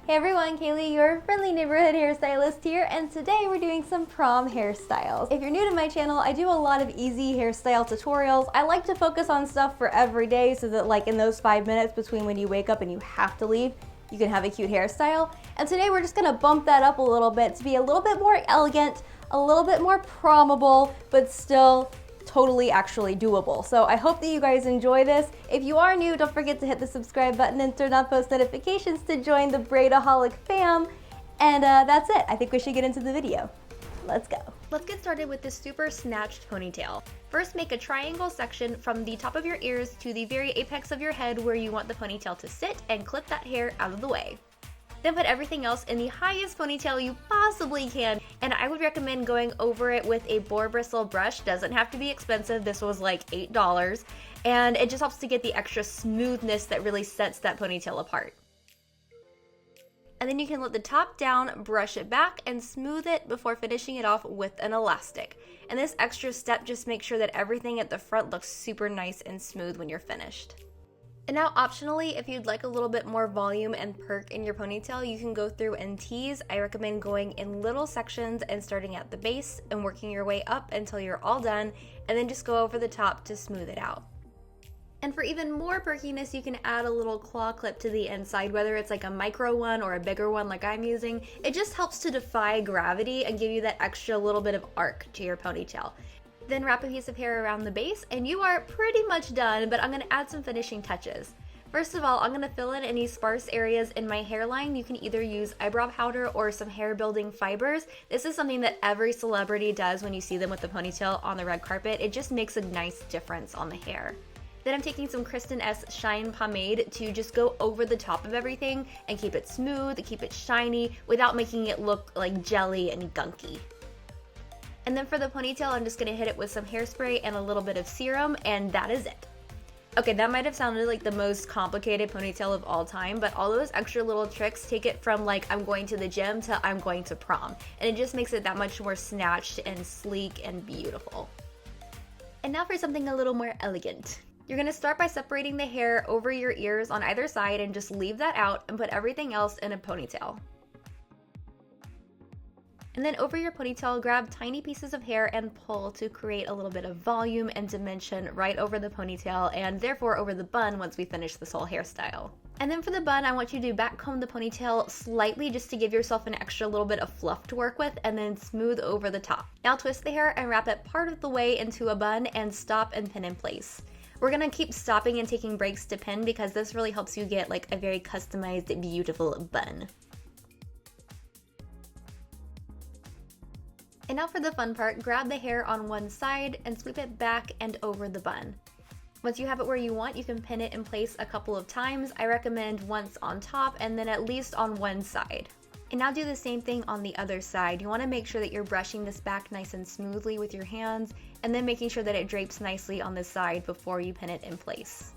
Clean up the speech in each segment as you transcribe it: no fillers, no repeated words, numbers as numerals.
Hey everyone, Kaylee, your friendly neighborhood hairstylist here, and today we're doing some prom hairstyles. If you're new to my channel, I do a lot of easy hairstyle tutorials. I like to focus on stuff for every day so that like in those 5 minutes between when you wake up and you have to leave, you can have a cute hairstyle. And today we're just gonna bump that up a little bit to be a little bit more elegant, a little bit more promable, but still totally actually doable. So I hope that you guys enjoy this. If you are new, don't forget to hit the subscribe button and turn on post notifications to join the Braidaholic fam. And that's it. I think we should get into the video. Let's go. Let's get started with this super snatched ponytail. First, make a triangle section from the top of your ears to the very apex of your head where you want the ponytail to sit, and clip that hair out of the way. Then put everything else in the highest ponytail you possibly can, and I would recommend going over it with a boar bristle brush. Doesn't have to be expensive. This was like $8, and it just helps to get the extra smoothness that really sets that ponytail apart. And then you can let the top down, brush it back, and smooth it before finishing it off with an elastic. And this extra step just makes sure that everything at the front looks super nice and smooth when you're finished. And now optionally, if you'd like a little bit more volume and perk in your ponytail, you can go through and tease. I recommend going in little sections and starting at the base and working your way up until you're all done, and then just go over the top to smooth it out. And for even more perkiness, you can add a little claw clip to the inside, whether it's like a micro one or a bigger one like I'm using. It just helps to defy gravity and give you that extra little bit of arc to your ponytail. Then wrap a piece of hair around the base and you are pretty much done, but I'm going to add some finishing touches. First of all, I'm going to fill in any sparse areas in my hairline. You can either use eyebrow powder or some hair building fibers. This is something that every celebrity does when you see them with the ponytail on the red carpet. It just makes a nice difference on the hair. Then I'm taking some Kristen S Shine Pomade to just go over the top of everything and keep it smooth, keep it shiny, without making it look like jelly and gunky. And then for the ponytail, I'm just going to hit it with some hairspray and a little bit of serum, and that is it. Okay, that might have sounded like the most complicated ponytail of all time, but all those extra little tricks take it from like I'm going to the gym to I'm going to prom. And it just makes it that much more snatched and sleek and beautiful. And now for something a little more elegant. You're going to start by separating the hair over your ears on either side and just leave that out and put everything else in a ponytail. And then over your ponytail, grab tiny pieces of hair and pull to create a little bit of volume and dimension right over the ponytail, and therefore over the bun once we finish this whole hairstyle. And then for the bun, I want you to back comb the ponytail slightly just to give yourself an extra little bit of fluff to work with, and then smooth over the top. Now twist the hair and wrap it part of the way into a bun and stop and pin in place. We're gonna keep stopping and taking breaks to pin because this really helps you get like a very customized, beautiful bun. And now for the fun part, grab the hair on one side and sweep it back and over the bun. Once you have it where you want, you can pin it in place a couple of times. I recommend once on top and then at least on one side. And now do the same thing on the other side. You want to make sure that you're brushing this back nice and smoothly with your hands, and then making sure that it drapes nicely on this side before you pin it in place.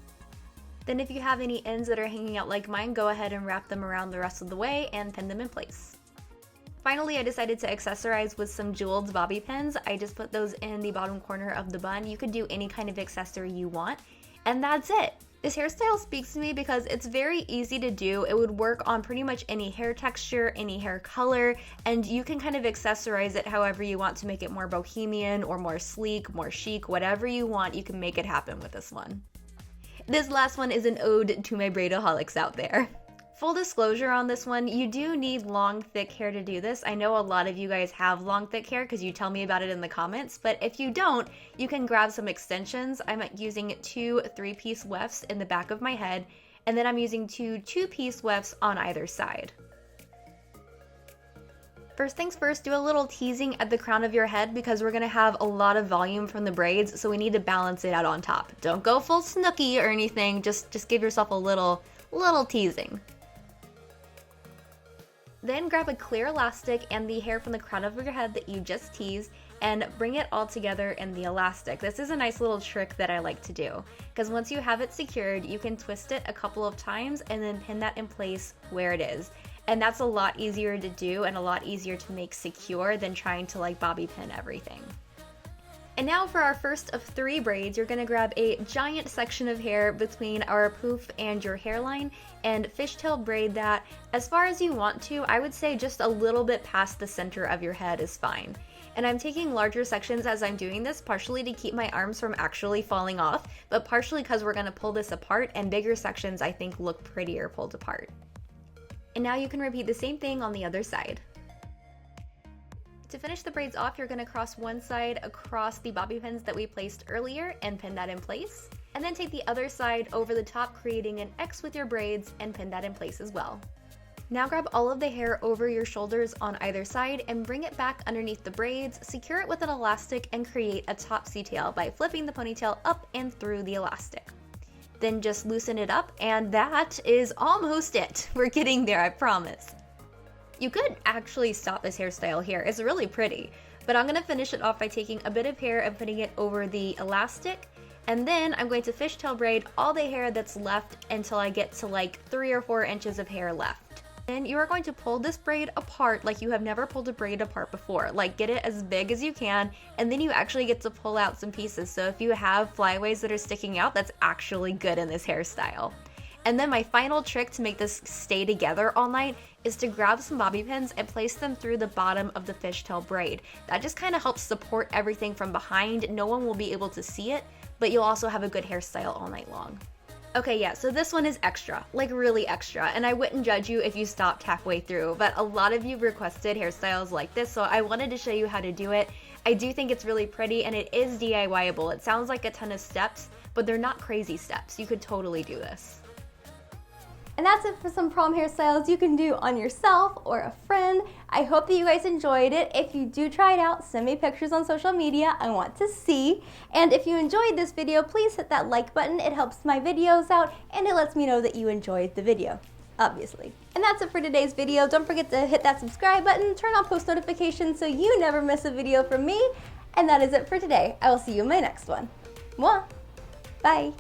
Then if you have any ends that are hanging out like mine, go ahead and wrap them around the rest of the way and pin them in place. Finally, I decided to accessorize with some jeweled bobby pins. I just put those in the bottom corner of the bun. You could do any kind of accessory you want, and that's it. This hairstyle speaks to me because it's very easy to do. It would work on pretty much any hair texture, any hair color, and you can kind of accessorize it however you want to make it more bohemian or more sleek, more chic, whatever you want, you can make it happen with this one. This last one is an ode to my braidaholics out there. Full disclosure on this one, you do need long, thick hair to do this. I know a lot of you guys have long, thick hair because you tell me about it in the comments, but if you don't, you can grab some extensions. I'm using 2 3-piece wefts in the back of my head, and then I'm using 2 2-piece wefts on either side. First things first, do a little teasing at the crown of your head because we're going to have a lot of volume from the braids, so we need to balance it out on top. Don't go full Snooki or anything, just give yourself a little teasing. Then grab a clear elastic and the hair from the crown of your head that you just teased and bring it all together in the elastic. This is a nice little trick that I like to do because once you have it secured, you can twist it a couple of times and then pin that in place where it is. And that's a lot easier to do and a lot easier to make secure than trying to like bobby pin everything. And now for our first of 3 braids, you're gonna grab a giant section of hair between our poof and your hairline and fishtail braid that as far as you want to. I would say just a little bit past the center of your head is fine. And I'm taking larger sections as I'm doing this, partially to keep my arms from actually falling off, but partially because we're gonna pull this apart, and bigger sections I think look prettier pulled apart. And now you can repeat the same thing on the other side. To finish the braids off, you're going to cross one side across the bobby pins that we placed earlier and pin that in place. And then take the other side over the top, creating an X with your braids, and pin that in place as well. Now grab all of the hair over your shoulders on either side and bring it back underneath the braids, secure it with an elastic, and create a topsy tail by flipping the ponytail up and through the elastic. Then just loosen it up, and that is almost it. We're getting there, I promise. You could actually stop this hairstyle here, it's really pretty, but I'm gonna finish it off by taking a bit of hair and putting it over the elastic, and then I'm going to fishtail braid all the hair that's left until I get to like 3 or 4 inches of hair left. Then you are going to pull this braid apart like you have never pulled a braid apart before. Like, get it as big as you can, and then you actually get to pull out some pieces. So if you have flyaways that are sticking out, that's actually good in this hairstyle. And then my final trick to make this stay together all night is to grab some bobby pins and place them through the bottom of the fishtail braid. That just kind of helps support everything from behind. No one will be able to see it, but you'll also have a good hairstyle all night long. Okay, yeah, so this one is extra, like really extra, and I wouldn't judge you if you stopped halfway through, but a lot of you requested hairstyles like this, so I wanted to show you how to do it. I do think it's really pretty, and it is DIY-able. It sounds like a ton of steps, but they're not crazy steps. You could totally do this. And that's it for some prom hairstyles you can do on yourself or a friend. I hope that you guys enjoyed it. If you do try it out, send me pictures on social media. I want to see. And if you enjoyed this video, please hit that like button. It helps my videos out and it lets me know that you enjoyed the video, obviously. And that's it for today's video. Don't forget to hit that subscribe button, turn on post notifications so you never miss a video from me. And that is it for today. I will see you in my next one. Mwah! Bye!